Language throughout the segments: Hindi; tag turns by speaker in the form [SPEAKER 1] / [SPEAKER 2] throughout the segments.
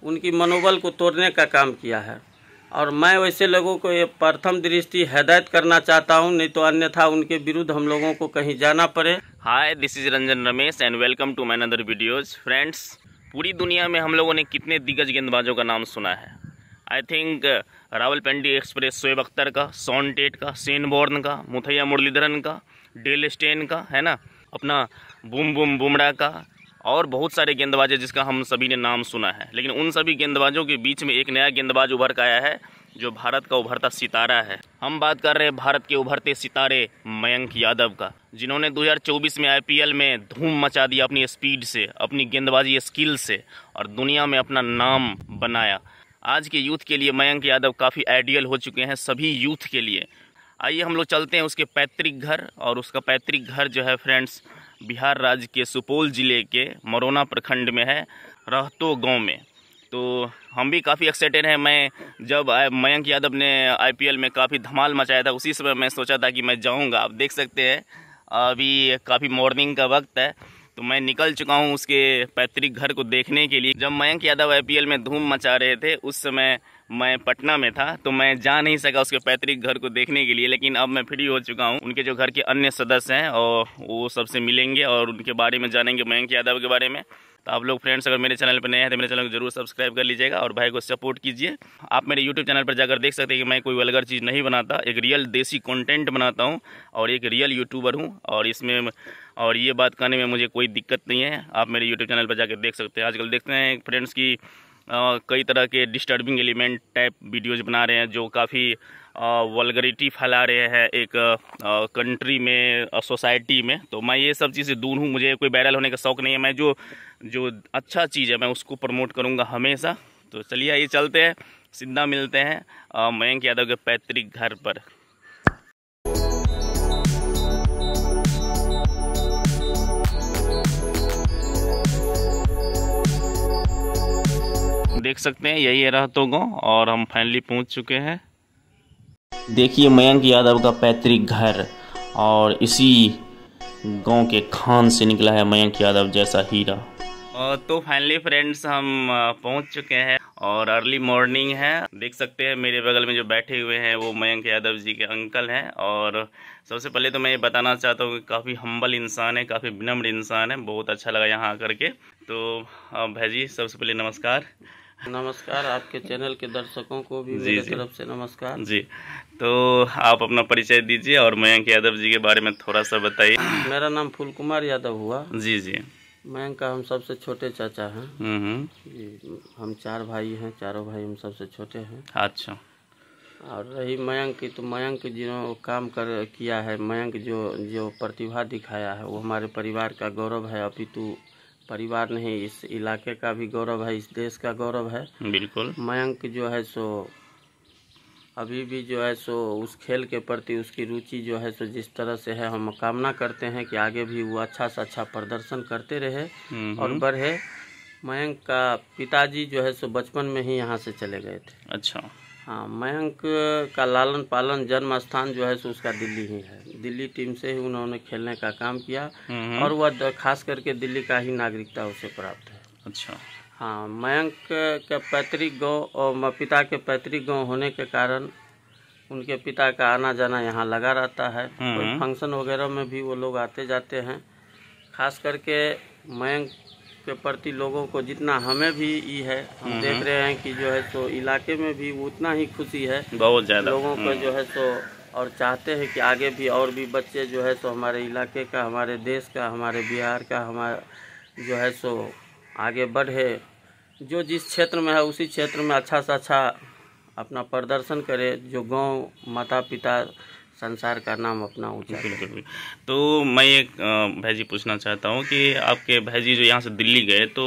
[SPEAKER 1] उनकी मनोबल को तोड़ने का काम किया है। और मैं वैसे लोगों को ये प्रथम दृष्टि हिदायत करना चाहता हूँ, नहीं तो अन्यथा उनके विरुद्ध हम लोगों को कहीं जाना पड़े।
[SPEAKER 2] Hi, this is Ranjan Ramesh and welcome to my another videos. Friends, पूरी दुनिया में हम लोगों ने कितने दिग्गज गेंदबाजों का नाम सुना है। I think Rawalpindi express Shoaib Akhtar का, शॉन टेट का, शेन वॉर्न का, मुथैया मुरलीधरन का, डेल स्टेन का, है ना, अपना बूम बूम बुमराह का, और बहुत सारे गेंदबाज जिसका हम सभी ने नाम सुना है। लेकिन उन सभी गेंदबाजों के बीच में एक नया गेंदबाज उभर कर आया है जो भारत का उभरता सितारा है। हम बात कर रहे हैं भारत के उभरते सितारे मयंक यादव का, जिन्होंने 2024 में आईपीएल में धूम मचा दिया अपनी स्पीड से, अपनी गेंदबाजी स्किल से, और दुनिया में अपना नाम बनाया। आज के यूथ के लिए मयंक यादव काफ़ी आइडियल हो चुके हैं, सभी यूथ के लिए। आइए हम लोग चलते हैं उसके पैतृक घर, और उसका पैतृक घर जो है फ्रेंड्स बिहार राज्य के सुपौल ज़िले के मरोना प्रखंड में है, रहतो गांव में। तो हम भी काफ़ी एक्साइटेड हैं। मैं जब मयंक यादव ने आईपीएल में काफ़ी धमाल मचाया था, उसी समय मैं सोचा था कि मैं जाऊंगा। आप देख सकते हैं अभी काफ़ी मॉर्निंग का वक्त है, तो मैं निकल चुका हूं उसके पैतृक घर को देखने के लिए। जब मयंक यादव आईपीएल में धूम मचा रहे थे उस समय मैं पटना में था, तो मैं जा नहीं सका उसके पैतृक घर को देखने के लिए। लेकिन अब मैं फ्री हो चुका हूं, उनके जो घर के अन्य सदस्य हैं और वो सबसे मिलेंगे और उनके बारे में जानेंगे, मयंक यादव के बारे में। तो आप लोग फ्रेंड्स अगर मेरे चैनल पर नए हैं तो मेरे चैनल को जरूर सब्सक्राइब कर लीजिएगा और भाई को सपोर्ट कीजिए। आप मेरे यूट्यूब चैनल पर जाकर देख सकते हैं कि मैं कोई वल्गर चीज़ नहीं बनाता, एक रियल देसी कंटेंट बनाता हूं और एक रियल यूट्यूबर हूं, और इसमें और ये बात करने में मुझे कोई दिक्कत नहीं है। आप मेरे यूट्यूब चैनल पर जाकर देख सकते हैं। आजकल देखते हैं फ्रेंड्स की कई तरह के डिस्टर्बिंग एलिमेंट टाइप वीडियोज़ बना रहे हैं जो काफ़ी वल्गरिटी फैला रहे हैं एक कंट्री में, सोसाइटी में। तो मैं ये सब चीज़ें दूर हूँ, मुझे कोई वायरल होने का शौक़ नहीं है। मैं जो अच्छा चीज़ है मैं उसको प्रमोट करूँगा हमेशा। तो चलिए ये चलते हैं, सीधा मिलते हैं मयंक यादव के पैतृक घर पर। देख सकते हैं यही है रहतो गाँव, और हम फाइनली पहुंच चुके हैं। देखिए मयंक यादव का पैतृक घर, और इसी गांव के खान से निकला है मयंक यादव जैसा हीरा। तो फाइनली फ्रेंड्स हम पहुंच चुके हैं और अर्ली मॉर्निंग है। देख सकते हैं मेरे बगल में जो बैठे हुए हैं वो मयंक यादव जी के अंकल हैं। और सबसे पहले तो मैं ये बताना चाहता हूँ कि काफ़ी हम्बल इंसान है, काफ़ी विनम्र इंसान है। बहुत अच्छा लगा यहाँ आकर के। तो भाई जी सबसे पहले नमस्कार।
[SPEAKER 1] नमस्कार, आपके चैनल के दर्शकों को भी मेरी तरफ से नमस्कार
[SPEAKER 2] जी। तो आप अपना परिचय दीजिए और मयंक यादव जी के बारे में थोड़ा सा बताइए।
[SPEAKER 1] मेरा नाम फूल कुमार यादव हुआ।
[SPEAKER 2] जी जी।
[SPEAKER 1] मयंक का हम सबसे छोटे चाचा हैं। हम 4 भाई हैं, चारों भाई हम सबसे छोटे हैं।
[SPEAKER 2] अच्छा।
[SPEAKER 1] और रही मयंक की, तो मयंक जिन्होंने काम किया है, मयंक जो प्रतिभा दिखाया है वो हमारे परिवार का गौरव है। अपितु परिवार नहीं, इस इलाके का भी गौरव है, इस देश का गौरव है।
[SPEAKER 2] बिल्कुल।
[SPEAKER 1] मयंक जो है सो अभी भी जो है सो उस खेल के प्रति उसकी रुचि जो है सो जिस तरह से है, हम कामना करते हैं कि आगे भी वो अच्छा से अच्छा प्रदर्शन करते रहे और बढ़े। मयंक का पिताजी जो है सो बचपन में ही यहाँ से चले गए थे।
[SPEAKER 2] अच्छा।
[SPEAKER 1] हाँ, मयंक का लालन पालन जन्म स्थान जो है सो उसका दिल्ली ही है। दिल्ली टीम से ही उन्होंने खेलने का काम किया और वह खास करके दिल्ली का ही नागरिकता उसे प्राप्त है।
[SPEAKER 2] अच्छा।
[SPEAKER 1] हाँ, मयंक के पैतृक गाँव और पिता के पैतृक गाँव होने के कारण उनके पिता का आना जाना यहाँ लगा रहता है। कोई फंक्शन वगैरह में भी वो लोग आते जाते हैं। खास करके मयंक के प्रति लोगों को जितना हमें भी ये है, हम देख रहे हैं कि जो है तो इलाके में भी उतना ही खुशी है, बहुत ज़्यादा लोगों को जो है तो, और चाहते हैं कि आगे भी और भी बच्चे जो है तो हमारे इलाके का, हमारे देश का, हमारे बिहार का, हमारा जो है सो आगे बढ़े। जो जिस क्षेत्र में है उसी क्षेत्र में अच्छा से अच्छा अपना प्रदर्शन करे, जो गांव, माता पिता, संसार का नाम अपना ऊंचा करे।
[SPEAKER 2] तो मैं एक भाई जी पूछना चाहता हूँ कि आपके भाई जी जो यहाँ से दिल्ली गए तो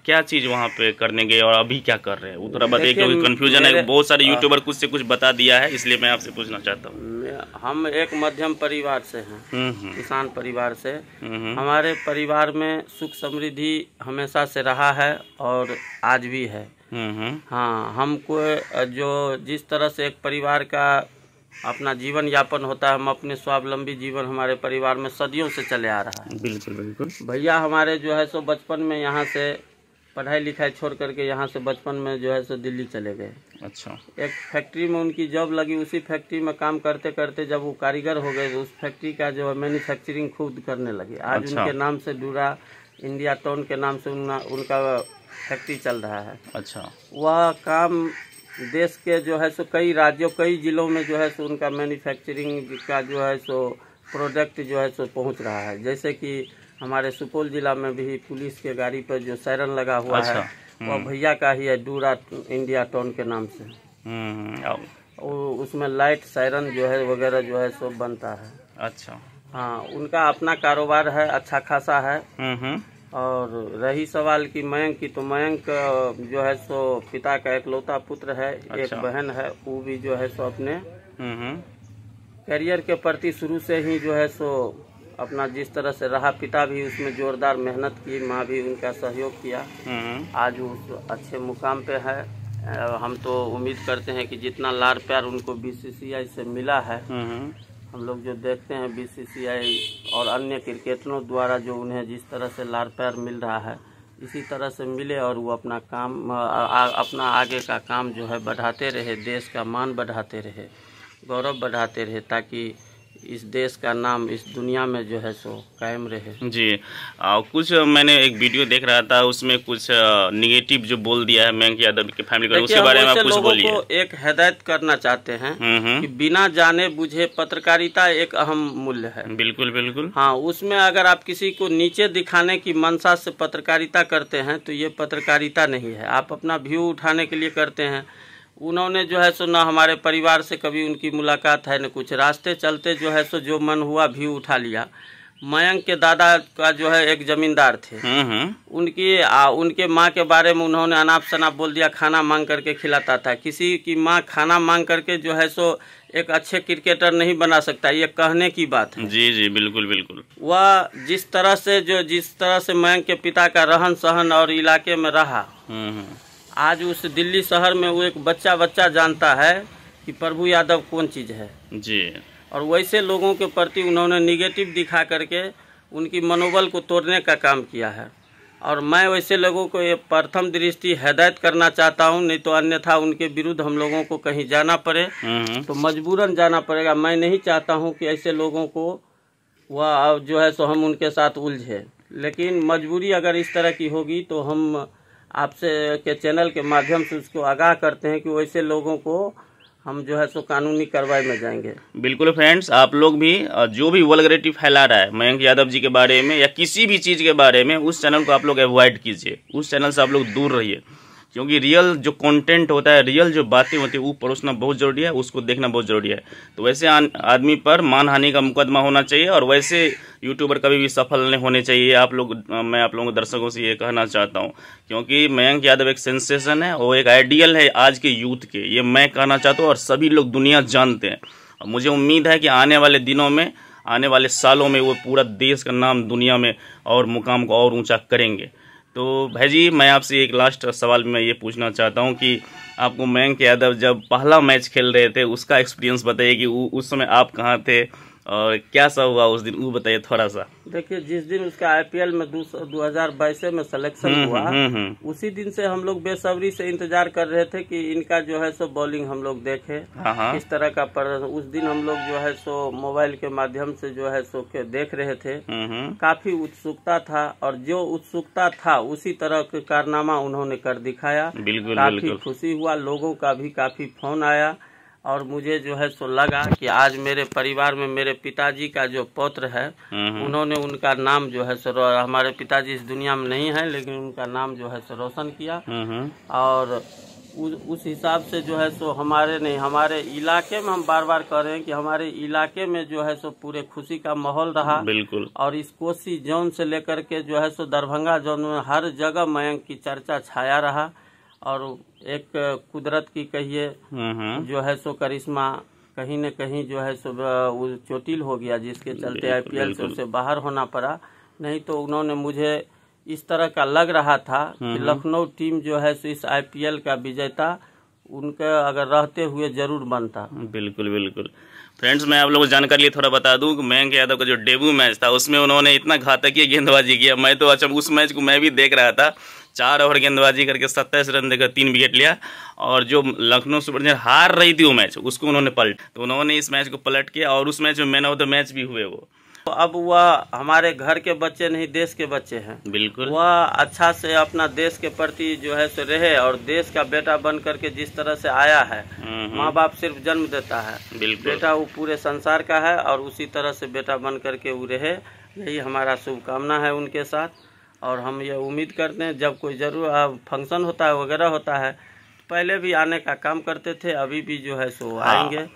[SPEAKER 2] क्या चीज़ वहाँ पे करने गए और अभी क्या कर रहे हैं, वो थोड़ा बताइए, क्योंकि कन्फ्यूजन है। बहुत सारे यूट्यूबर कुछ से कुछ बता दिया है, इसलिए मैं आपसे पूछना चाहता हूँ।
[SPEAKER 1] हम एक मध्यम परिवार से हैं, किसान परिवार से। हमारे परिवार में सुख समृद्धि हमेशा से रहा है और आज भी है। हाँ, हमको जो जिस तरह से एक परिवार का अपना जीवन यापन होता है, हम अपने स्वावलंबी जीवन हमारे परिवार में सदियों से चले आ रहा है।
[SPEAKER 2] बिल्कुल बिल्कुल।
[SPEAKER 1] भैया हमारे जो है सो बचपन में यहाँ से पढ़ाई लिखाई छोड़ करके यहाँ से बचपन में जो है सो दिल्ली चले गए।
[SPEAKER 2] अच्छा।
[SPEAKER 1] एक फैक्ट्री में उनकी जॉब लगी, उसी फैक्ट्री में काम करते करते जब वो कारीगर हो गए तो उस फैक्ट्री का जो है मैन्युफैक्चरिंग खुद करने लगे। आज
[SPEAKER 2] अच्छा।
[SPEAKER 1] उनके नाम से डूरा इंडिया टाउन के नाम से उनका फैक्ट्री चल रहा है।
[SPEAKER 2] अच्छा।
[SPEAKER 1] वह काम देश के जो है सो कई राज्यों कई जिलों में जो है सो उनका मैन्युफैक्चरिंग का जो है सो प्रोडक्ट जो है सो पहुंच रहा है। जैसे कि हमारे सुपौल जिला में भी पुलिस के गाड़ी पर जो सायरन लगा हुआ है वह भैया का ही है, डूरा इंडिया टाउन के नाम से। उसमें लाइट सायरन जो है वगैरह जो है सो बनता है।
[SPEAKER 2] अच्छा।
[SPEAKER 1] हाँ, उनका अपना कारोबार है, अच्छा खासा है। और रही सवाल की मयंक की, तो मयंक जो है सो पिता का इकलौता पुत्र है। अच्छा। एक बहन है, वो भी जो है सो अपने करियर के प्रति शुरू से ही जो है सो अपना जिस तरह से रहा, पिता भी उसमें जोरदार मेहनत की, माँ भी उनका सहयोग किया। आज वो अच्छे मुकाम पे है। हम तो उम्मीद करते हैं कि जितना लाड़ प्यार उनको बीसीसीआई से मिला है, हम लोग जो देखते हैं बीसीसीआई और अन्य क्रिकेटरों द्वारा जो उन्हें जिस तरह से लाड़ प्यार मिल रहा है, इसी तरह से मिले और वो अपना काम अपना आगे का काम जो है बढ़ाते रहे, देश का मान बढ़ाते रहे, गौरव बढ़ाते रहे, ताकि इस देश का नाम इस दुनिया में जो है सो कायम रहे। जी।
[SPEAKER 2] कुछ मैंने एक वीडियो देख रहा था, उसमें कुछ निगेटिव जो बोल दिया है मयंक यादव के फैमिली का, उसके बारे में आप कुछ बोलिए।
[SPEAKER 1] लोगों को एक हिदायत करना चाहते हैं कि बिना जाने बुझे पत्रकारिता एक अहम मूल्य है। बिल्कुल बिल्कुल। हाँ, उसमें अगर आप किसी को नीचे दिखाने की मंशा से पत्रकारिता करते हैं तो ये पत्रकारिता नहीं है। आप अपना व्यू उठाने के लिए करते हैं। उन्होंने जो है सो न हमारे परिवार से कभी उनकी मुलाकात है न कुछ, रास्ते चलते जो है सो जो मन हुआ व्यू उठा लिया। मयंक के दादा का जो है एक जमींदार थे, उनके माँ के बारे में उन्होंने अनाप शनाप बोल दिया, खाना मांग करके खिलाता था। किसी की माँ खाना मांग करके जो है सो एक अच्छे क्रिकेटर नहीं बना सकता, ये कहने की बात है। जी जी बिल्कुल बिल्कुल। वह जिस तरह से मयंक के पिता का रहन सहन और इलाके में रहा, आज उस दिल्ली शहर में वो एक बच्चा जानता है कि प्रभु यादव कौन चीज़ है। जी। और वैसे लोगों के प्रति उन्होंने निगेटिव दिखा करके उनकी मनोबल को तोड़ने का काम किया है। और मैं वैसे लोगों को ये प्रथम दृष्टि हिदायत करना चाहता हूँ, नहीं तो अन्यथा उनके विरुद्ध हम लोगों को कहीं जाना पड़े तो मजबूरन जाना पड़ेगा। मैं नहीं चाहता हूँ कि ऐसे लोगों को वह जो है सो हम उनके साथ उलझे, लेकिन मजबूरी अगर इस तरह की होगी तो हम आपसे के चैनल के माध्यम से उसको आगाह करते हैं कि वैसे लोगों को हम जो है सो कानूनी कार्रवाई में जाएंगे। बिल्कुल फ्रेंड्स, आप लोग भी जो भी वल्गैरिटी फैला रहा है मयंक यादव जी के बारे में या किसी भी चीज़ के बारे में, उस चैनल को आप लोग अवॉइड कीजिए, उस चैनल से आप लोग दूर रहिए, क्योंकि रियल जो कंटेंट होता है, रियल जो बातें होती है वो परोसना बहुत ज़रूरी है, उसको देखना बहुत ज़रूरी है। तो वैसे आदमी पर मानहानि का मुकदमा होना चाहिए और वैसे यूट्यूबर कभी भी सफल नहीं होने चाहिए। मैं आप लोगों को दर्शकों से ये कहना चाहता हूँ, क्योंकि मयंक यादव एक सेंसेशन है, वो एक आइडियल है आज के यूथ के, ये मैं कहना चाहता हूँ और सभी लोग दुनिया जानते हैं। और मुझे उम्मीद है कि आने वाले दिनों में, आने वाले सालों में वो पूरा देश का नाम दुनिया में और मुकाम को और ऊँचा करेंगे। तो भाई जी, मैं आपसे एक लास्ट सवाल में ये पूछना चाहता हूँ कि आपको मयंक यादव जब पहला मैच खेल रहे थे उसका एक्सपीरियंस बताइए कि उस समय आप कहाँ थे और क्या सा हुआ उस दिन, वो बताइए थोड़ा सा। देखिए, जिस दिन उसका आईपीएल में 2022 में सिलेक्शन हुआ, उसी दिन से हम लोग बेसब्री से इंतजार कर रहे थे कि इनका जो है सो बॉलिंग हम लोग देखें, किस तरह का प्रदर्शन। उस दिन हम लोग जो है सो मोबाइल के माध्यम से जो है सो देख रहे थे। काफी उत्सुकता था और जो उत्सुकता था उसी तरह के कारनामा उन्होंने कर दिखाया। काफी खुशी हुआ, लोगों का भी काफी फोन आया और मुझे जो है सो लगा कि आज मेरे परिवार में मेरे पिताजी का जो पौत्र है, उन्होंने उनका नाम जो है सो, हमारे पिताजी इस दुनिया में नहीं है लेकिन उनका नाम जो है सो रोशन किया। और उस हिसाब से जो है सो हमारे इलाके में, हम बार बार कह रहे हैं कि हमारे इलाके में जो है सो पूरे खुशी का माहौल रहा। बिल्कुल। और इस कोसी जोन से लेकर के जो है सो दरभंगा जोन में हर जगह मयंक की चर्चा छाया रहा। और एक कुदरत की कहिए जो है सो करिश्मा कहीं न कहीं जो है सो चोटिल हो गया, जिसके चलते आईपीएल से उसे बाहर होना पड़ा। नहीं तो उन्होंने मुझे इस तरह का लग रहा था कि लखनऊ टीम जो है सो इस आईपीएल का विजेता उनका अगर रहते हुए जरूर बनता। बिल्कुल बिल्कुल। फ्रेंड्स, मैं आप लोगों को जानकारी लिए थोड़ा बता दूं कि मयंक यादव का जो डेब्यू मैच था उसमें उन्होंने इतना घातकीय गेंदबाजी किया। मैं तो अच्छा उस मैच को मैं भी देख रहा था,
[SPEAKER 2] 4 ओवर गेंदबाजी करके 27 रन देकर 3 विकेट लिया। और जो लखनऊ सुपर जयंट्स हार रही थी वो मैच, उसको उन्होंने पलट, तो उन्होंने इस मैच को पलट किया और उस मैच में मैन ऑफ द मैच भी हुए वो।
[SPEAKER 1] तो अब वह हमारे घर के बच्चे नहीं, देश के बच्चे हैं।
[SPEAKER 2] बिल्कुल,
[SPEAKER 1] वह अच्छा से अपना देश के प्रति जो है सो रहे, और देश का बेटा बन करके जिस तरह से आया है, माँ बाप सिर्फ जन्म देता है, बेटा वो पूरे संसार का है, और उसी तरह से बेटा बन करके वो रहे, यही हमारा शुभकामना है उनके साथ। और हम ये उम्मीद करते हैं जब कोई जरूर फंक्शन होता है वगैरह होता है, पहले भी आने का काम करते थे, अभी भी जो है सो आएंगे।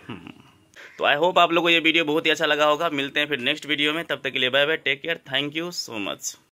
[SPEAKER 2] तो आई होप आप लोगों को ये वीडियो बहुत ही अच्छा लगा होगा। मिलते हैं फिर नेक्स्ट वीडियो में, तब तक के लिए bye bye, take care, thank you so much.